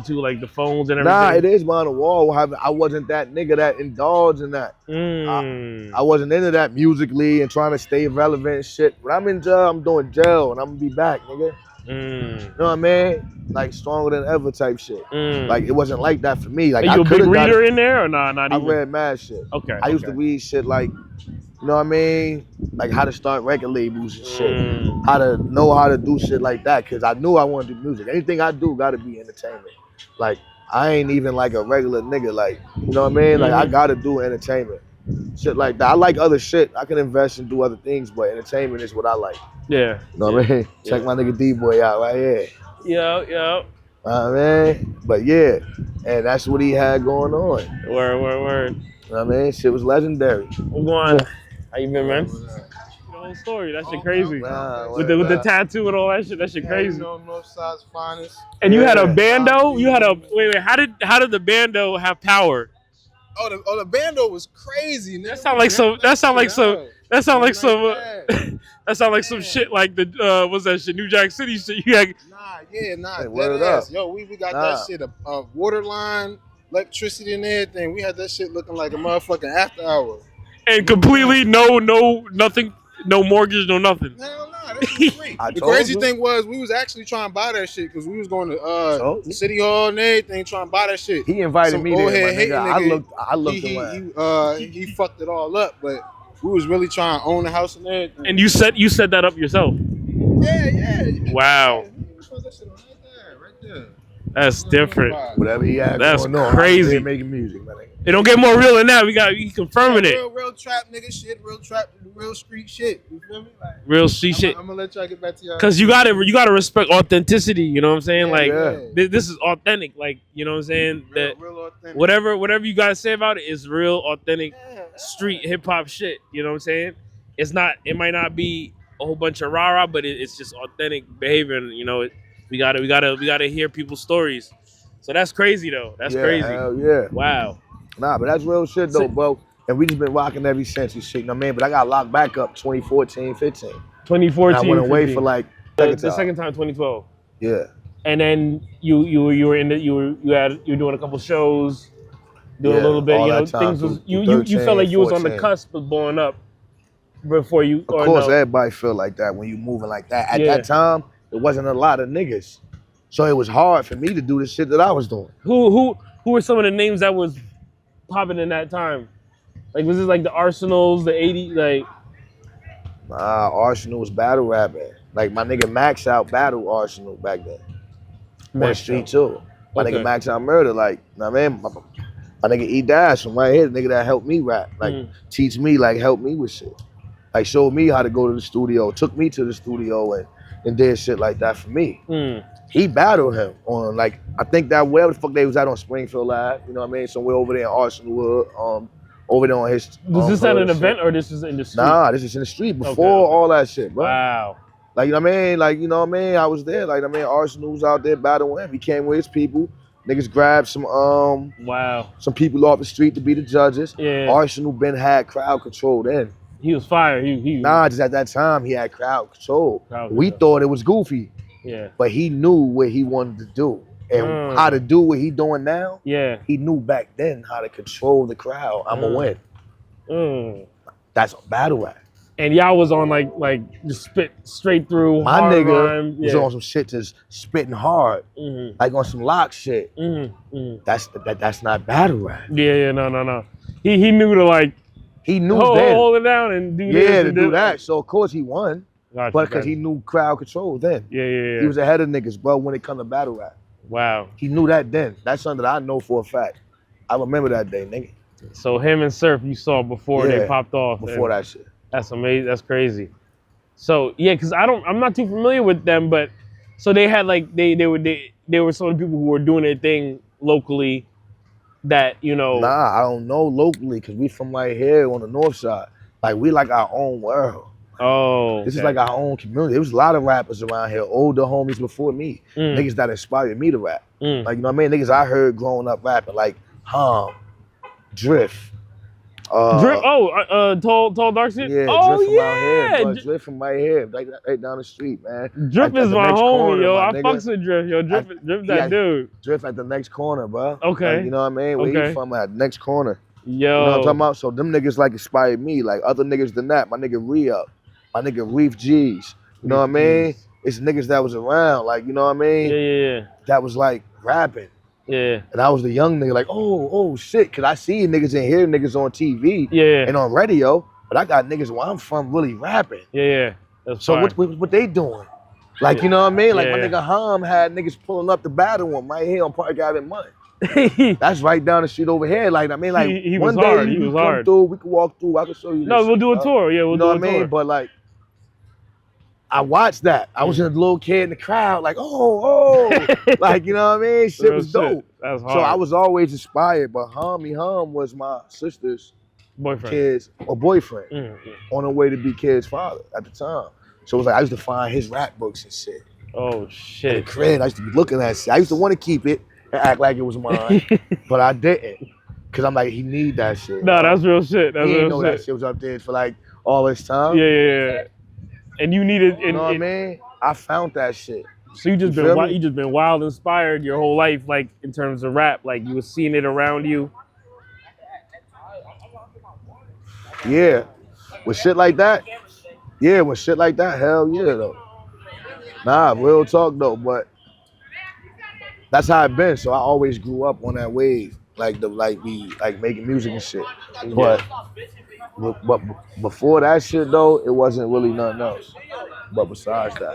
to like the phones and Nah, it everything? is behind the wall. I wasn't that nigga that indulged in that. I wasn't into that musically and trying to stay relevant and shit. When I'm in jail, I'm doing jail and I'm gonna be back, nigga. You know what I mean? Like stronger than ever type shit. Like it wasn't like that for me. Like Are I you a could big have got reader it. in there or nah, not I even? read mad shit. Okay. I used to read shit like, you know what I mean? Like how to start record labels and shit. How to know how to do shit like that. Cause I knew I wanted to do music. Anything I do gotta be entertainment. Like I ain't even like a regular nigga. Like, you know what I mean? Like I gotta do entertainment. Shit like that. I like other shit. I can invest and do other things, but entertainment is what I like. Yeah. You know what I mean? Check my nigga D-Boy out right here. Yeah. You know what I mean? But yeah, and that's what he had going on. Word. You know what I mean? Shit was legendary. I'm going. How you been, man? The whole story. That shit crazy. With the tattoo and all that shit. That shit crazy. You know, Northside's finest. And you had a bando. You had a wait. How did the bando have power? Oh, the bando was crazy. Nigga. That sound like some. That sound like some. That sound like some. That sound like some shit like the what's that shit? New Jack City shit. You had. Nah. Dead ass. Yo, we got that shit. A water line, electricity, and everything. We had that shit looking like a motherfucking after hour. And completely nothing, no mortgage, no nothing. Hell nah, that shit was free. The crazy thing was we was actually trying to buy that shit because we was going to City Hall and everything trying to buy that shit. He invited me there, my nigga. I looked away. He fucked it all up, but we was really trying to own the house and everything. And you set that up yourself? Yeah. Wow. Right there. That's different. Whatever he had That's going on, crazy. Making music, man. It don't get more real than that. We confirming it. Real trap nigga shit. Real trap, real street shit. You feel me? Like, real street shit. I'm gonna let y'all get back to y'all. Cause you gotta respect authenticity. You know what I'm saying? This is authentic. Like, you know what I'm saying? Real authentic. Whatever you guys say about it is real authentic street hip hop shit. You know what I'm saying? It might not be a whole bunch of rah-rah, but it's just authentic behavior. And, you know, we gotta hear people's stories. So that's crazy though. That's crazy. Hell yeah. Wow. Nah, but that's real shit though, bro. And we just been rocking ever since and shit, you know what I mean? But I got locked back up 2014, 15. 2014. And I went away for like the second time 2012. Yeah. And then you were doing a couple shows, doing a little bit, you know, things was you felt like you was on the cusp of blowing up before you. Of course, everybody feel like that when you moving like that. At that time, there wasn't a lot of niggas, so it was hard for me to do the shit that I was doing. Who were some of the names that was popping in that time? Like, was this like the Arsenals, the 80s, like? Nah, Arsenal was battle rapping. Like my nigga Max Out battle Arsenal back then. On the street too. My nigga Max Out Murder, like, you know what I mean? My nigga E Dash from right here, the nigga that helped me rap. Like, teach me, like, help me with shit. Like, showed me how to go to the studio, took me to the studio and did shit like that for me. He battled him on, like, I think that wherever the fuck they was at on Springfield Ave, you know what I mean? Somewhere over there in Arsenal, over there on his. Was this at an event or this was in the street? Nah, this is in the street before all that shit, bro. Wow. Like, you know what I mean? Like, you know what I mean? I was there. Like, I mean, Arsenal was out there battling him. He came with his people. Niggas grabbed some some people off the street to be the judges. Yeah. Arsenal had crowd control then. He was fire. Nah, just at that time he had crowd control. We thought it was goofy. Yeah. But he knew what he wanted to do. And how to do what he doing now. Yeah. He knew back then how to control the crowd. I'ma win. That's a battle rap. And y'all was on like just spit straight through. My hard nigga rhyme. was on some shit just spitting hard, like on some lock shit. That's not battle rap. Yeah, no. He knew to like. He knew hold it down and do this. Yeah, to do that. So of course he won, but because he knew crowd control then. Yeah. He was ahead of niggas, bro, when it come to battle rap. Wow. He knew that then. That's something that I know for a fact. I remember that day, nigga. So him and Surf you saw before they popped off. Before that shit. That's amazing. That's crazy. So yeah, because I'm not too familiar with them, but so they had like they were some of the people who were doing their thing locally. That, you know. Nah, I don't know locally because we from right here on the north side. Like we like our own world. Oh. This is like our own community. There was a lot of rappers around here, older homies before me, niggas that inspired me to rap. Like, you know what I mean? Niggas I heard growing up rapping like Drift, Drip. Oh, tall, dark skin. Yeah, Oh Drip from out here, yeah. bro. Drip from right here, right down the street, man. Drip At is the my next homie, corner, yo. my I nigga. fucks with Drip, yo. Drip that dude. Drip at the next corner, bro. Okay. Like, you know what I mean? Where he from at next corner. Yo. You know what I'm talking about? So them niggas like inspired me. Like other niggas than that. My nigga Re-Up. My nigga Reef G's. You know what I mean? It's niggas that was around. Like, you know what I mean? Yeah. That was like rapping. Yeah. And I was the young nigga like, oh shit. Cause I see niggas and hear niggas on TV and on radio. But I got niggas where I'm from really rapping. Yeah. That's so what they doing? Like, you know what I mean? Like my nigga Ham had niggas pulling up to battle him right here on Park Avenue Mud. That's right down the street over here. Like I mean, like he one was day hard. you come through, we can walk through. I can show you. No, we'll do a tour. Yeah, we'll do a tour. You know what I mean? But like, I watched that. I was a little kid in the crowd, like like you know what I mean? Shit was dope. That's hard. So I was always inspired. But Hum was my sister's boyfriend on the way to be kid's father at the time. So it was like I used to find his rap books and shit. Oh shit! In the crib, I used to be looking at shit. I used to want to keep it and act like it was mine, but I didn't, cause I'm like, he need that shit. No, that's real shit. That's he real didn't know shit. that shit was up there for like all this time. Yeah. And you needed, you know what I mean? I found that shit. So you just been wild inspired your whole life, like in terms of rap, like you were seeing it around you. Yeah, with shit like that. Yeah, with shit like that. Hell yeah, though. Nah, real talk though, but that's how it been. So I always grew up on that wave, like making music and shit. But before that shit though, it wasn't really nothing else. But besides that,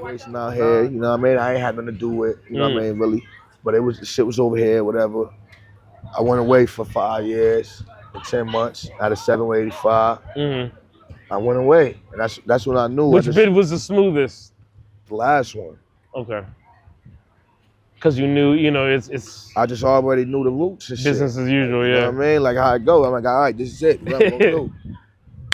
racing out here, you know what I mean? I ain't had nothing to do with, you know what I mean, really. But the shit was over here, whatever. I went away for 5 years and 10 months out of 785. I went away, and that's when I knew. Which bid was the smoothest? The last one. Okay. Cause you knew, you know, it's. I just already knew the roots and shit. Business as usual, You know what I mean? Like how it go. I'm like, all right, this is it. What I'm gonna do?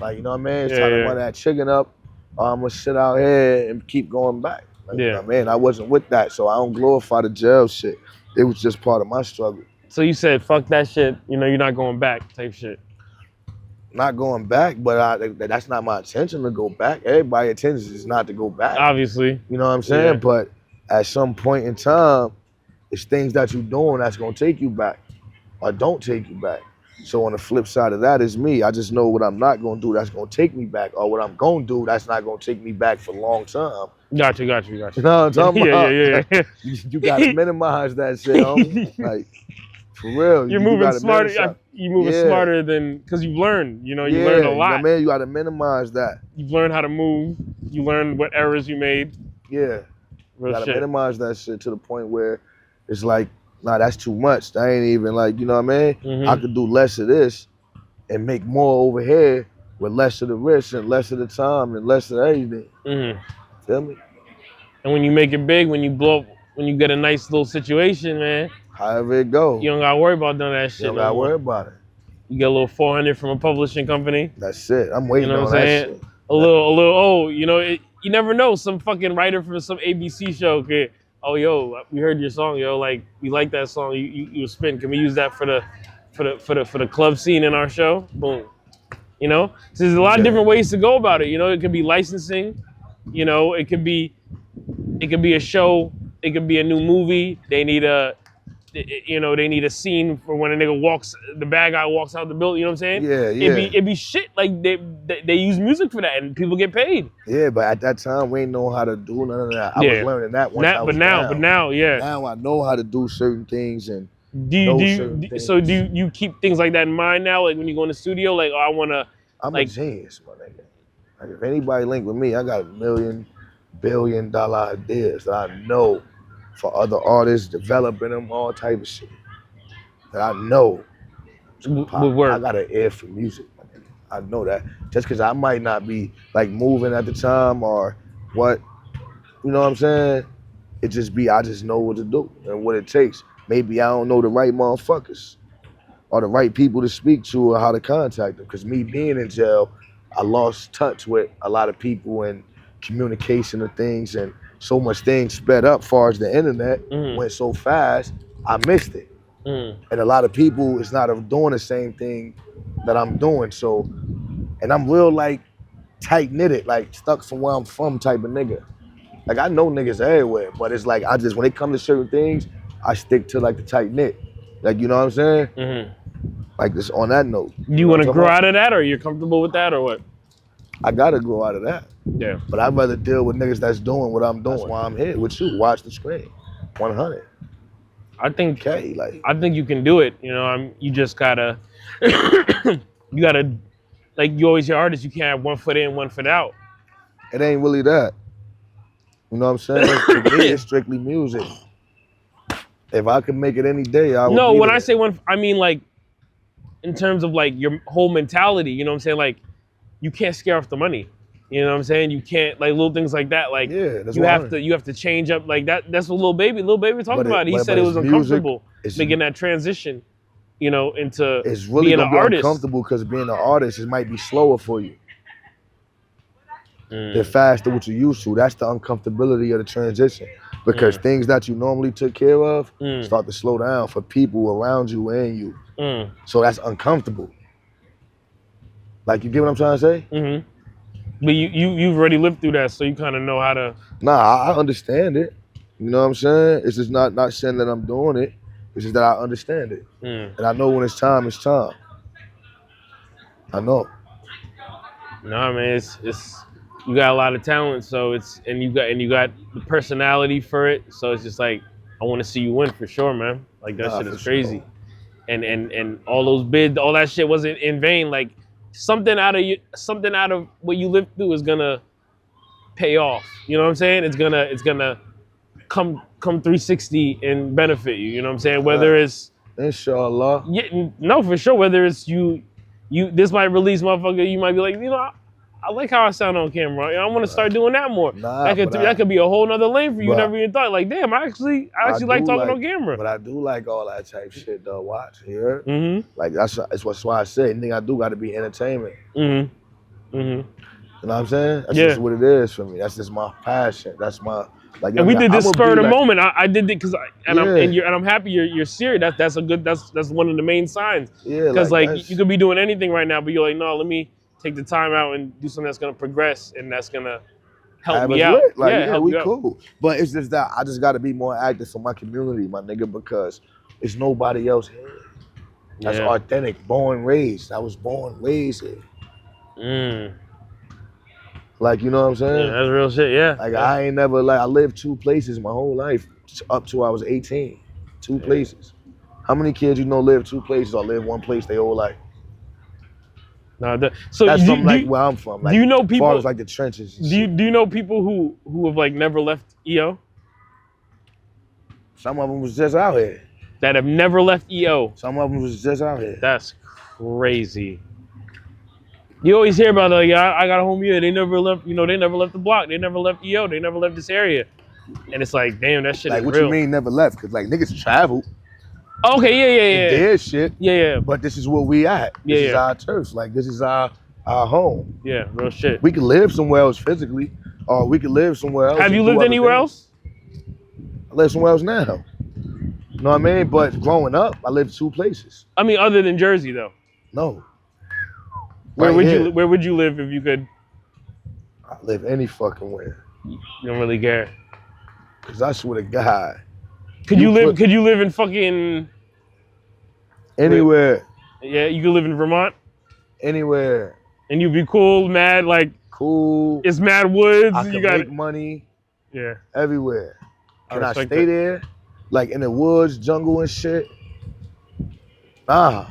Like, you know what I mean? It's time to run that chicken up. I'm gonna sit out here and keep going back. Like, you know what I mean? I wasn't with that, so I don't glorify the jail shit. It was just part of my struggle. So you said, fuck that shit. You know, you're not going back, type shit. Not going back, but that's not my intention to go back. Everybody's intention is not to go back. Obviously. You know what I'm saying? But at some point in time, it's things that you're doing that's gonna take you back or don't take you back. So on the flip side of that is me. I just know what I'm not gonna do that's gonna take me back, or what I'm gonna do that's not gonna take me back for a long time. Got you. You know what I'm talking about? Yeah. You gotta minimize that shit, homie. Like, for real. You're moving smarter. You're moving smarter than, because you've learned. You know, you learned a lot. You know, man, you gotta minimize that. You've learned how to move. You learned what errors you made. Yeah. You gotta minimize that shit to the point where it's like, nah, that's too much. That ain't even like, you know what I mean? I could do less of this and make more over here with less of the risk and less of the time and less of everything. Feel me? And when you make it big, when you blow up, when you get a nice little situation, man. However it go. You don't gotta worry about none of that shit. You don't gotta worry about it. You get a little 400 from a publishing company. That's it. I'm waiting on that shit. A little, you know, you never know. Some fucking writer from some ABC show could, oh, yo, we heard your song, yo. Like, we like that song. You spin. Can we use that for the club scene in our show? Boom. You know, so there's a lot of different ways to go about it. You know, it could be licensing. You know, it could be a show. It could be a new movie. They need a scene for when a nigga the bad guy walks out the building. You know what I'm saying? Yeah. It'd be shit. Like they use music for that, and people get paid. Yeah, but at that time we ain't know how to do none of that. I was learning that once I was But now, now I know how to do certain things and. Do you keep things like that in mind now? Like when you go in the studio, like, oh, I wanna. I'm a genius, my nigga. Like if anybody link with me, I got $1 million, billion-dollar ideas that I know for other artists, developing them, all type of shit that I know. I got an ear for music, my nigga. I know that. Just because I might not be like moving at the time or what, you know what I'm saying? I just know what to do and what it takes. Maybe I don't know the right motherfuckers or the right people to speak to or how to contact them. Because me being in jail, I lost touch with a lot of people and communication and things, and so much things sped up far as the internet went so fast, I missed it. And a lot of people is not doing the same thing that I'm doing. So, and I'm real like tight knitted, like stuck from where I'm from type of nigga. Like I know niggas everywhere, but it's like I just when it comes to certain things, I stick to like the tight knit. Like you know what I'm saying? Like this on that note. Do you want to grow out of that, or you're comfortable with that, or what? I gotta grow out of that. Yeah. But I'd rather deal with niggas that's doing what I'm doing. That's why I'm here with you. Watch the screen. 100. I think. Okay, like I think you can do it. You know, you just gotta. You gotta, like you always hear artists. You can't have 1 foot in, 1 foot out. it ain't really that. You know what I'm saying? To me, it's strictly music. If I could make it any day, I would. No, be when there. I say one, I mean like, in terms of like your whole mentality. You know what I'm saying? Like, you can't scare off the money. You know what I'm saying? You can't like little things like that. Like that's you have to change up like that. That's what Lil Baby talked about. He said it was music, uncomfortable making that transition. You know, into it's really being gonna an be artist. uncomfortable because being an artist, it might be slower for you. They're faster what you're used to. That's the uncomfortability of the transition. Because things that you normally took care of start to slow down for people around you and you. So that's uncomfortable. Like you get what I'm trying to say? But you've already lived through that, so you kind of know how to. Nah, I understand it. You know what I'm saying? It's just not saying that I'm doing it. It's just that I understand it. And I know when it's time, it's time. I know. No, man, it's you got a lot of talent, so you got the personality for it, so it's just like I want to see you win for sure, man. Like that shit is crazy, sure. and all those bids, all that shit wasn't in vain. Like something out of what you lived through is gonna pay off. You know what I'm saying? It's gonna come 360 and benefit you. You know what I'm saying? Whether it's inshallah, yeah, no, for sure. Whether it's you this might release, motherfucker. You might be like, you know, I like how I sound on camera. I want to start doing that more. That could be a whole nother lane for you. Never even thought. Like, damn, I actually like talking on camera. But I do like all that type shit though. Watch here. Like that's why I say anything I do got to be entertainment. You know what I'm saying? That's just what it is for me. That's just my passion. That's my like. And we did this spur of the moment. I did it because I'm happy you're serious. That's one of the main signs. Yeah. Because like you could be doing anything right now, but you're like, no, let me take the time out and do something that's gonna progress and that's gonna help me out. Like, yeah, we cool. But it's just that I just gotta be more active for my community, my nigga, because it's nobody else here. That's authentic, born, raised. I was born, raised here. Like, you know what I'm saying? Yeah, that's real shit, yeah. Like I ain't never I lived 2 places my whole life up to I was 18. 2 places. How many kids you know live 2 places or live 1 place their whole life? So that's from where I'm from. Like, do you know people? As far as like the trenches. Do you know people who have like never left EO? Some of them was just out here. That have never left EO. Some of them was just out here. That's crazy. You always hear about like I got a home here. They never left. You know, they never left the block. They never left EO. They never left this area. And it's like, damn, that shit like is what real. You mean never left? Cause like niggas traveled. Okay, yeah. Their shit. Yeah. But this is where we at. This is our turf. Like this is our home. Yeah, real shit. We can live somewhere else physically, or we can live somewhere else. Have you lived anywhere else? I live somewhere else now. You know what I mean? But growing up, I lived 2 places. I mean, other than Jersey, though. No. Where would you live if you could? I live any fucking where. You don't really care. Cause I swear to God. Could you live in fucking anywhere? Yeah, you could live in Vermont. Anywhere. And you'd be cool, mad like cool. It's mad woods. I can make money. Yeah. Everywhere. Can I stay there? Like in the woods, jungle and shit? Nah.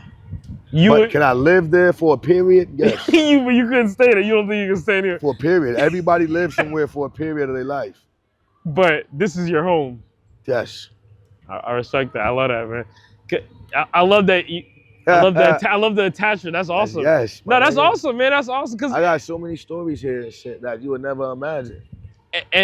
But can I live there for a period? Yes. you couldn't stay there. You don't think you can stay there? For a period. Everybody lives somewhere for a period of their life. But this is your home. Yes. I respect that. I love that, man. I love that. I love the attachment. That's awesome. Yes. No, that's awesome, man. That's awesome. Cause I got so many stories here and shit that you would never imagine. And